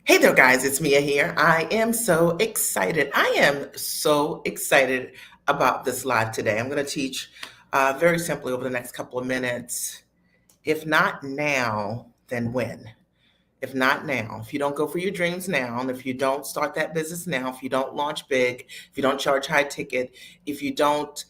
Hey there, guys, it's Mia here. I am so excited. I am so excited about this live today. I'm going to teach very simply over the next couple of minutes. If not now, then when? If not now, if you don't go for your dreams now, and if you don't start that business now, if you don't launch big, if you don't charge high ticket, if you don't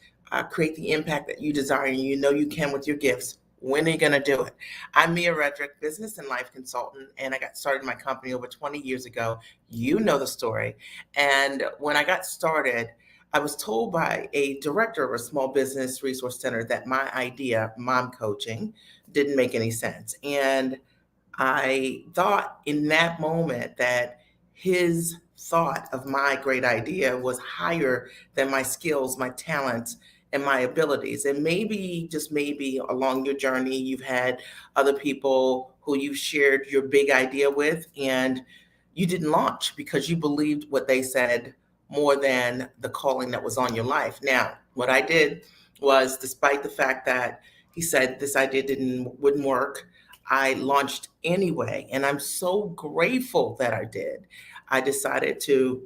create the impact that you desire and you know you can with your gifts, when are you going to do it? I'm Mia Redrick, business and life consultant, and I got started in my company over 20 years ago. You know the story. And when I got started, I was told by a director of a small business resource center that my idea, mom coaching, didn't make any sense. And I thought in that moment that his thought of my great idea was higher than my skills, my talents, and my abilities. And maybe, just maybe, along your journey, you've had other people who you shared your big idea with, and you didn't launch because you believed what they said more than the calling that was on your life. Now, what I did was, despite the fact that he said this idea wouldn't work, I launched anyway, and I'm so grateful that I did. I decided to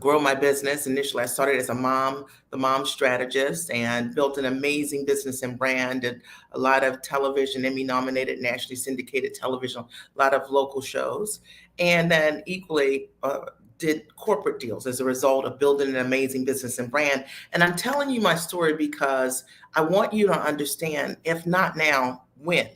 grow my business. Initially, I started as the mom strategist, and built an amazing business and brand, and a lot of television, Emmy nominated, nationally syndicated television, a lot of local shows, and then equally did corporate deals as a result of building an amazing business and brand. And I'm telling you my story because I want you to understand, if not now, when?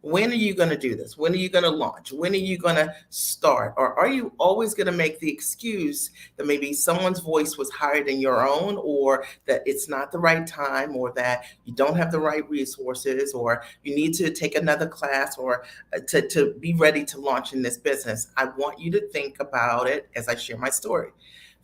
When are you going to do this? When are you going to launch? When are you going to start? Or are you always going to make the excuse that maybe someone's voice was higher than your own, or that it's not the right time, or that you don't have the right resources, or you need to take another class, or to be ready to launch in this business? I want you to think about it as I share my story.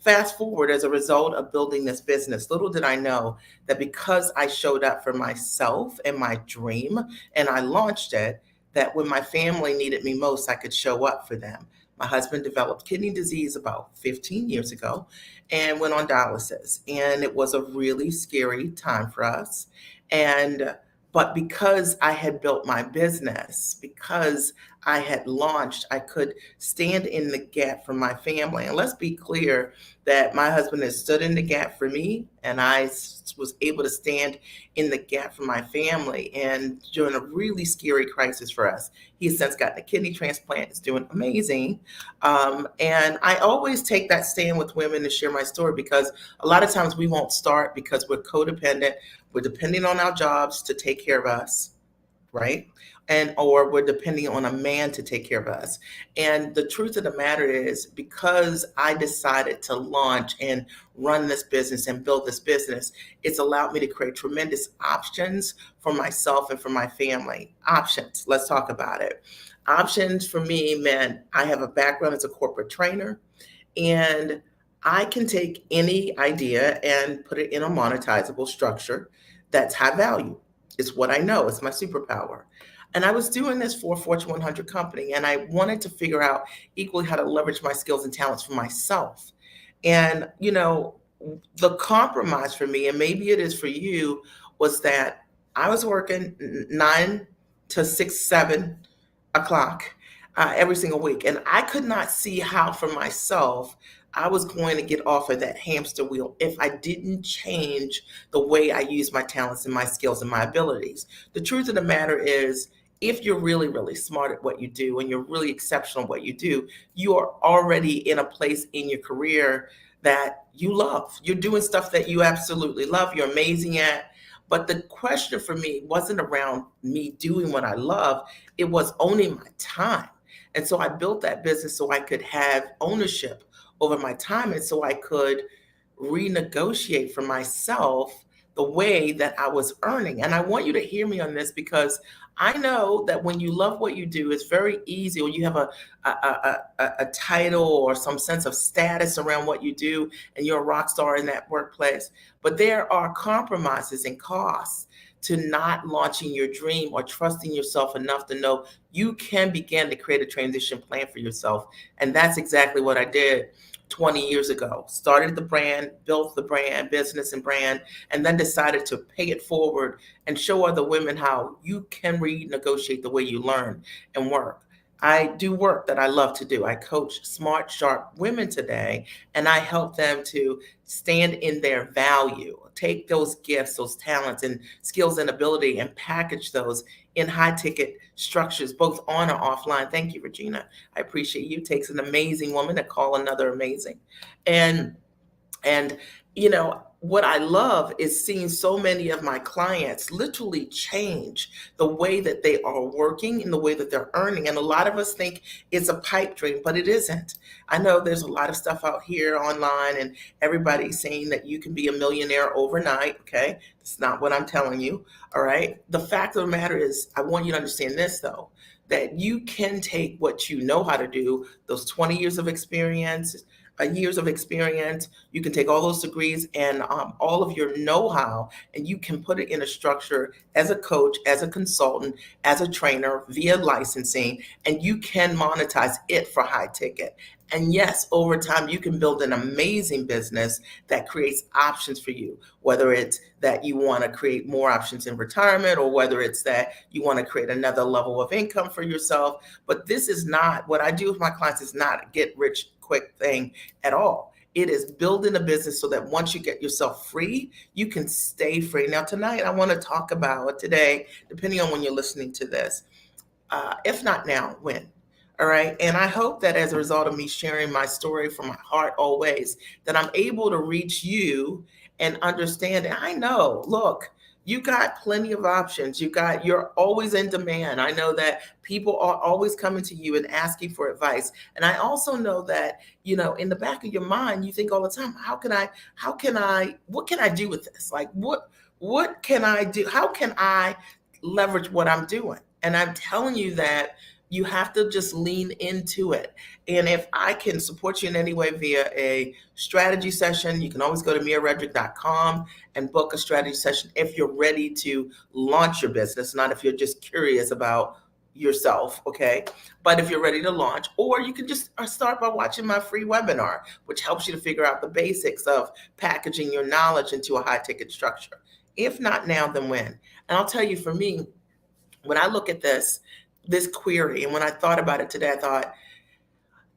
Fast forward, as a result of building this business, little did I know that because I showed up for myself and my dream and I launched it, that when my family needed me most, I could show up for them. My husband developed kidney disease about 15 years ago and went on dialysis. And it was a really scary time for us. And but because I had built my business, because I had launched, I could stand in the gap for my family. And let's be clear that my husband has stood in the gap for me, and was able to stand in the gap for my family. And during a really scary crisis for us, he has since gotten a kidney transplant. Is doing amazing. And I always take that stand with women to share my story, because a lot of times we won't start because we're codependent. We're depending on our jobs to take care of us, right? And or we're depending on a man to take care of us. And the truth of the matter is, because I decided to launch and run this business and build this business, it's allowed me to create tremendous options for myself and for my family. Options, let's talk about it. Options for me meant I have a background as a corporate trainer, and I can take any idea and put it in a monetizable structure that's high value. It's what I know, it's my superpower. And I was doing this for a Fortune 100 company, and I wanted to figure out equally how to leverage my skills and talents for myself. And, the compromise for me, and maybe it is for you, was that I was working 9 to 6, 7 o'clock every single week. And I could not see how for myself I was going to get off of that hamster wheel if I didn't change the way I use my talents and my skills and my abilities. The truth of the matter is, if you're really, really smart at what you do and you're really exceptional at what you do, you are already in a place in your career that you love. You're doing stuff that you absolutely love, you're amazing at. But the question for me wasn't around me doing what I love, it was owning my time. And so I built that business so I could have ownership over my time, and so I could renegotiate for myself the way that I was earning. And I want you to hear me on this, because I know that when you love what you do, it's very easy, or you have a title or some sense of status around what you do, and you're a rock star in that workplace. But there are compromises and costs to not launching your dream or trusting yourself enough to know you can begin to create a transition plan for yourself. And that's exactly what I did 20 years ago. Started the brand, built the brand, business and brand, and then decided to pay it forward and show other women how you can renegotiate the way you learn and work. I do work that I love to do. I coach smart, sharp women today, and I help them to stand in their value, take those gifts, those talents, and skills and ability, and package those in high ticket structures, both on or offline. Thank you, Regina. I appreciate you. Takes an amazing woman to call another amazing. And and what I love is seeing so many of my clients literally change the way that they are working and the way that they're earning. And a lot of us think it's a pipe dream, but it isn't. I know there's a lot of stuff out here online, and everybody's saying that you can be a millionaire overnight. Okay. It's not what I'm telling you. All right. The fact of the matter is, I want you to understand this, though, that you can take what you know how to do, those 20 years of experience, you can take all those degrees and all of your know-how, and you can put it in a structure as a coach, as a consultant, as a trainer via licensing, and you can monetize it for high ticket. And yes, over time, you can build an amazing business that creates options for you, whether it's that you want to create more options in retirement, or whether it's that you want to create another level of income for yourself. But this is not what I do with my clients, is not a get rich quick thing at all. It is building a business so that once you get yourself free, you can stay free. Now, tonight, I want to talk about, today, depending on when you're listening to this, if not now, when? All right. And I hope that as a result of me sharing my story from my heart always, that I'm able to reach you and understand. And I know, look, you got plenty of options. You're always in demand. I know that people are always coming to you and asking for advice. And I also know that, in the back of your mind, you think all the time, what can I do with this? Like, what can I do? How can I leverage what I'm doing? And I'm telling you that you have to just lean into it. And if I can support you in any way via a strategy session, you can always go to miaredrick.com and book a strategy session if you're ready to launch your business, not if you're just curious about yourself, okay? But if you're ready to launch, or you can just start by watching my free webinar, which helps you to figure out the basics of packaging your knowledge into a high ticket structure. If not now, then when? And I'll tell you, for me, when I look at this query, and when I thought about it today, I thought,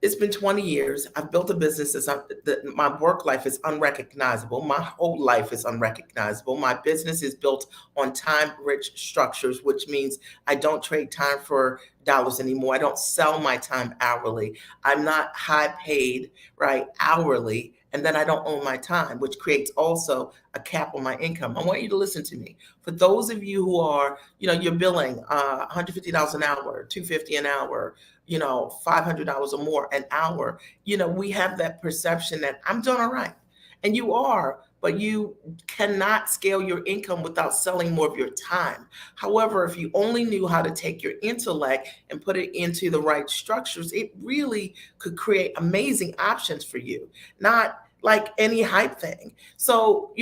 it's been 20 years. I've built a business my work life is unrecognizable. My whole life is unrecognizable. My business is built on time-rich structures, which means I don't trade time for dollars anymore. I don't sell my time hourly. I'm not high paid, right, hourly, and then I don't own my time, which creates also a cap on my income. I want you to listen to me. For those of you who are, you're billing $150 an hour, $250 an hour, $500 or more an hour, we have that perception that I'm doing all right. And you are, but you cannot scale your income without selling more of your time. However, if you only knew how to take your intellect and put it into the right structures, it really could create amazing options for you, not like any hype thing. So,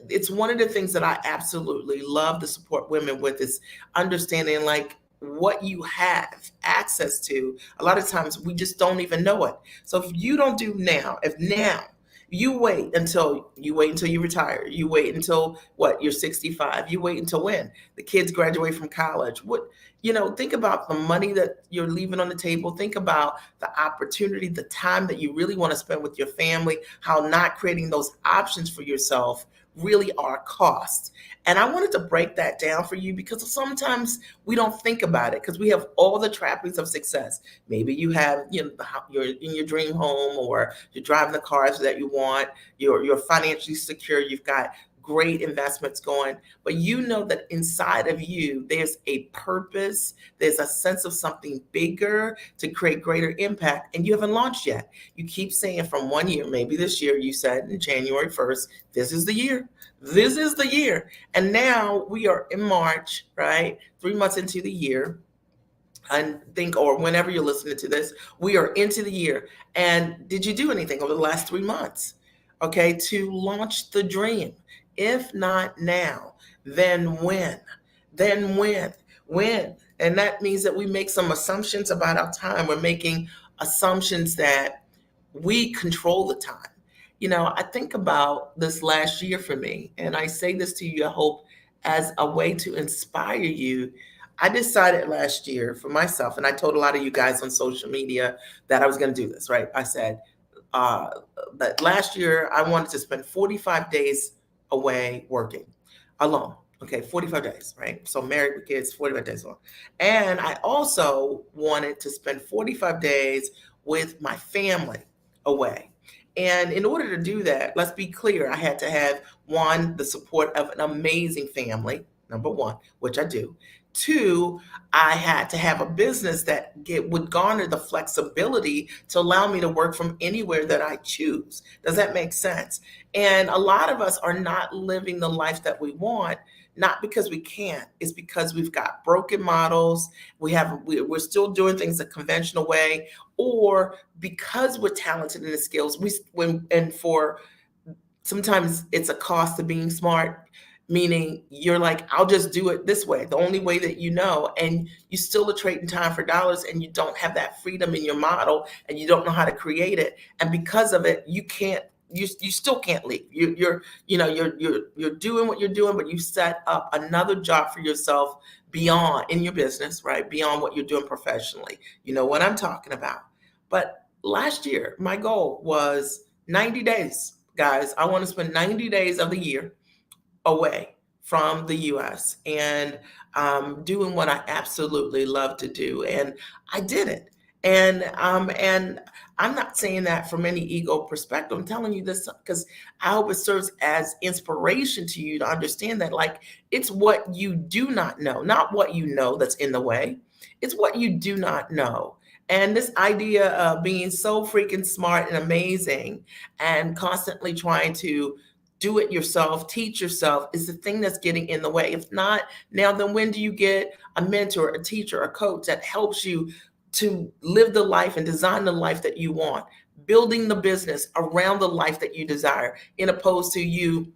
it's one of the things that I absolutely love to support women with, is understanding like what you have access to. A lot of times we just don't even know it. So if you don't do now, if now you wait until you retire, you wait until what, you're 65, you wait until when the kids graduate from college, think about the money that you're leaving on the table. Think about the opportunity, the time that you really want to spend with your family, how not creating those options for yourself really are costs. And I wanted to break that down for you, because sometimes we don't think about it, because we have all the trappings of success. Maybe you have, you're in your dream home, or you're driving the cars that you want, you're financially secure, you've got great investments going, but you know that inside of you, there's a purpose, there's a sense of something bigger to create greater impact, and you haven't launched yet. You keep saying from one year, maybe this year, you said in January 1st, this is the year. This is the year. And now we are in March, right? 3 months into the year. I think, or whenever you're listening to this, we are into the year. And did you do anything over the last 3 months, okay, to launch the dream? If not now, then when? Then when? When? And that means that we make some assumptions about our time. We're making assumptions that we control the time. I think about this last year for me, and I say this to you, I hope, as a way to inspire you. I decided last year for myself, and I told a lot of you guys on social media that I was going to do this, right? I said uh, that last year I wanted to spend 45 days away working alone. Okay, 45 days, right? So married with kids, 45 days alone. And I also wanted to spend 45 days with my family away. And in order to do that, let's be clear, I had to have one, the support of an amazing family, number one, which I do. Two, I had to have a business that would garner the flexibility to allow me to work from anywhere that I choose. Does that make sense? And a lot of us are not living the life that we want, not because we can't. It's because we've got broken models. We're still doing things the conventional way, or because we're talented in the skills. For sometimes it's a cost of being smart, meaning you're like, I'll just do it this way, the only way that you know, and you still are trading time for dollars, and you don't have that freedom in your model, and you don't know how to create it, and because of it, you still can't leave. You're doing what you're doing, but you set up another job for yourself beyond in your business, right? Beyond what you're doing professionally. You know what I'm talking about. But last year, my goal was 90 days, guys. I want to spend 90 days of the year away from the US and doing what I absolutely love to do. And I did it. And I'm not saying that from any ego perspective. I'm telling you this because I hope it serves as inspiration to you to understand that, like, it's what you do not know, not what you know that's in the way. It's what you do not know. And this idea of being so freaking smart and amazing and constantly trying to do it yourself, teach yourself is the thing that's getting in the way. If not now, then when do you get a mentor, a teacher, a coach that helps you to live the life and design the life that you want, building the business around the life that you desire, in opposed to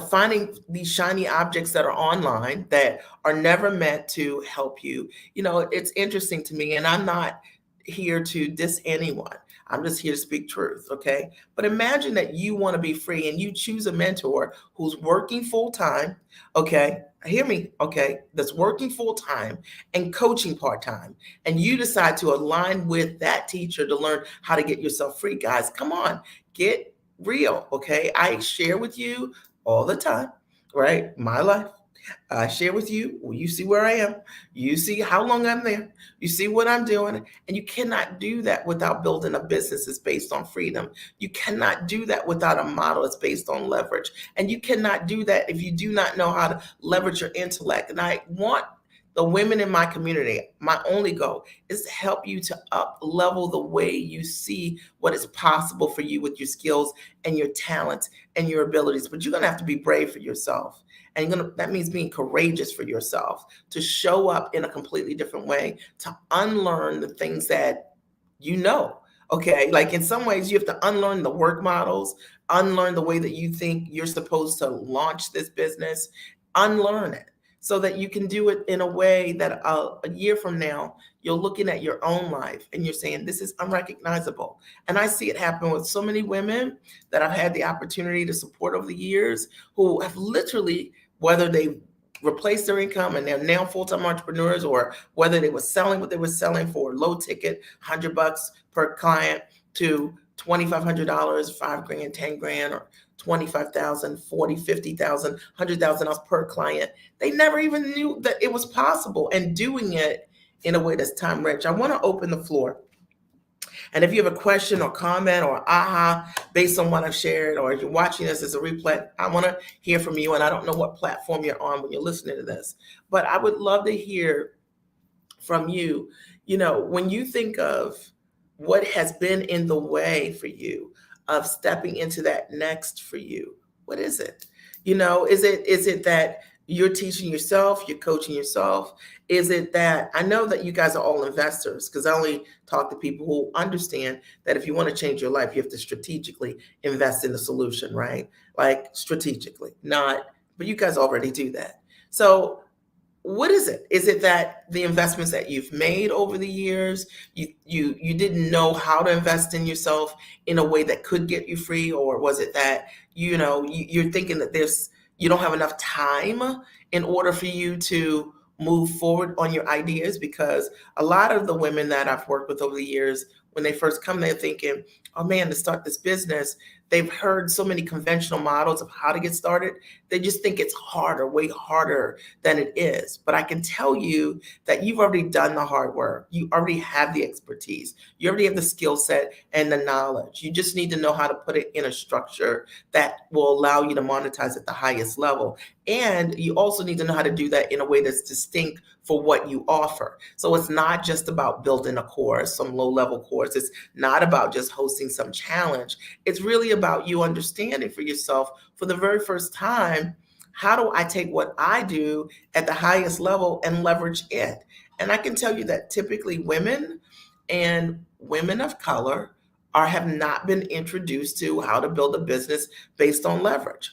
finding these shiny objects that are online that are never meant to help you. It's interesting to me, and I'm not here to diss anyone. I'm just here to speak truth, okay? But imagine that you want to be free and you choose a mentor who's working full time, okay? Hear me, okay? That's working full time and coaching part time. And you decide to align with that teacher to learn how to get yourself free. Guys, come on, get real, okay? I share with you all the time, right? My life. I share with you. Well, you see where I am. You see how long I'm there. You see what I'm doing. And you cannot do that without building a business that's based on freedom. You cannot do that without a model that's based on leverage. And you cannot do that if you do not know how to leverage your intellect. And I want the women in my community, my only goal is to help you to up level the way you see what is possible for you with your skills and your talents and your abilities. But you're going to have to be brave for yourself. And that means being courageous for yourself, to show up in a completely different way, to unlearn the things that you know. Okay. Like in some ways, you have to unlearn the work models, unlearn the way that you think you're supposed to launch this business, unlearn it so that you can do it in a way that a year from now, you're looking at your own life and you're saying, this is unrecognizable. And I see it happen with so many women that I've had the opportunity to support over the years who have literally, whether they replaced their income and they're now full-time entrepreneurs, or whether they were selling what they were selling for low ticket, $100 per client, to $2,500, $5,000, $10,000, or 25,000, 40, 50,000, $100,000 per client. They never even knew that it was possible, and doing it in a way that's time rich. I want to open the floor. And if you have a question or comment or aha based on what I've shared, or if you're watching this as a replay, I want to hear from you. And I don't know what platform you're on when you're listening to this, but I would love to hear from you. When you think of what has been in the way for you of stepping into that next for you, what is it? Is it that you're teaching yourself, you're coaching yourself? Is it that, I know that you guys are all investors, because I only talk to people who understand that if you want to change your life, you have to strategically invest in the solution, right? Like strategically, but you guys already do that. So what is it? Is it that the investments that you've made over the years, you didn't know how to invest in yourself in a way that could get you free? Or was it that, you're thinking that you don't have enough time in order for you to move forward on your ideas, because a lot of the women that I've worked with over the years, when they first come, they're thinking, oh man, to start this business, they've heard so many conventional models of how to get started. They just think it's harder, way harder than it is. But I can tell you that you've already done the hard work. You already have the expertise. You already have the skill set and the knowledge. You just need to know how to put it in a structure that will allow you to monetize at the highest level. And you also need to know how to do that in a way that's distinct for what you offer. So it's not just about building a course, some low level course. It's not about just hosting some challenge. It's really about you understanding for yourself for the very first time, how do I take what I do at the highest level and leverage it? And I can tell you that typically women and women of color have not been introduced to how to build a business based on leverage.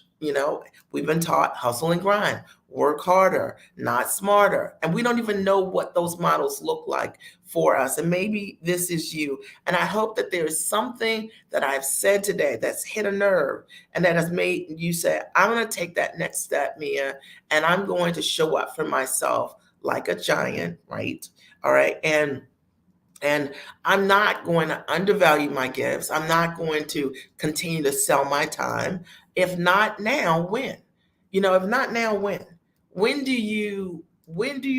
We've been taught hustle and grind, work harder, not smarter. And we don't even know what those models look like for us. And maybe this is you. And I hope that there is something that I've said today that's hit a nerve and that has made you say, I'm going to take that next step, Mia, and I'm going to show up for myself like a giant, right? All right. And I'm not going to undervalue my gifts. I'm not going to continue to sell my time. If not now, when? If not now, when? When do you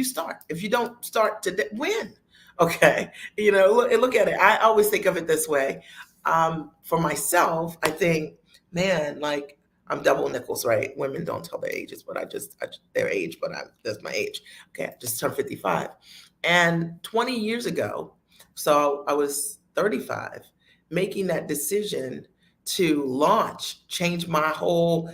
start? If you don't start today, when? Okay. Look at it. I always think of it this way. For myself, I think, man, like I'm double nickels, right? Women don't tell their ages, but their age, but that's my age. Okay. I just turned 55. And 20 years ago, so I was 35, making that decision to launch changed my whole,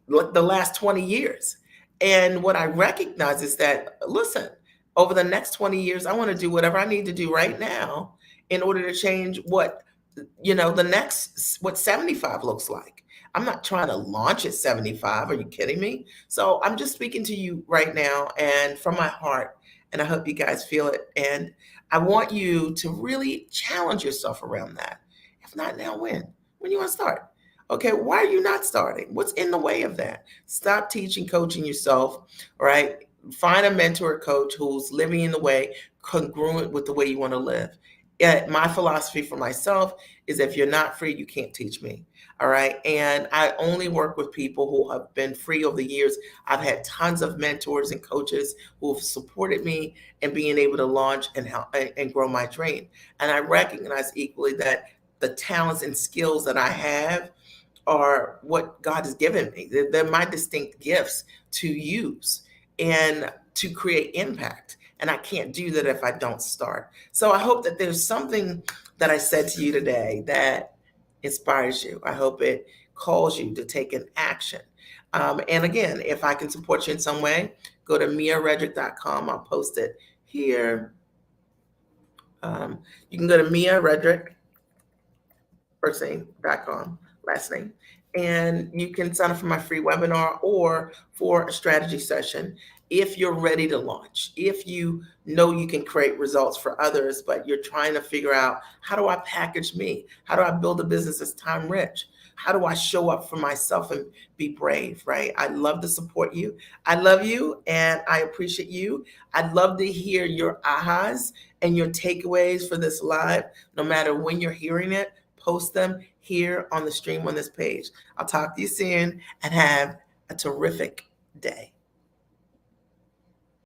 the last 20 years. And what I recognize is that, listen, over the next 20 years, I want to do whatever I need to do right now in order to change the next, what 75 looks like. I'm not trying to launch at 75. Are you kidding me? So I'm just speaking to you right now and from my heart. And I hope you guys feel it. And I want you to really challenge yourself around that. If not now, when? When you want to start? Okay, why are you not starting? What's in the way of that? Stop teaching, coaching yourself, right? Find a mentor or coach who's living in the way congruent with the way you want to live. My philosophy for myself is if you're not free, you can't teach me. All right. And I only work with people who have been free over the years. I've had tons of mentors and coaches who have supported me in being able to launch and help and grow my dream. And I recognize equally that the talents and skills that I have are what God has given me. They're my distinct gifts to use and to create impact. And I can't do that if I don't start. So I hope that there's something that I said to you today that inspires you. I hope it calls you to take an action. And again, if I can support you in some way, go to miaredrick.com. I'll post it here. You can go to Mia Redrick, first name.com, last name. And you can sign up for my free webinar or for a strategy session if you're ready to launch. If you know you can create results for others, but you're trying to figure out, how do I package me? How do I build a business that's time rich? How do I show up for myself and be brave, right? I'd love to support you. I love you and I appreciate you. I'd love to hear your ahas and your takeaways for this live, no matter when you're hearing it. Post them here on the stream on this page. I'll talk to you soon and have a terrific day.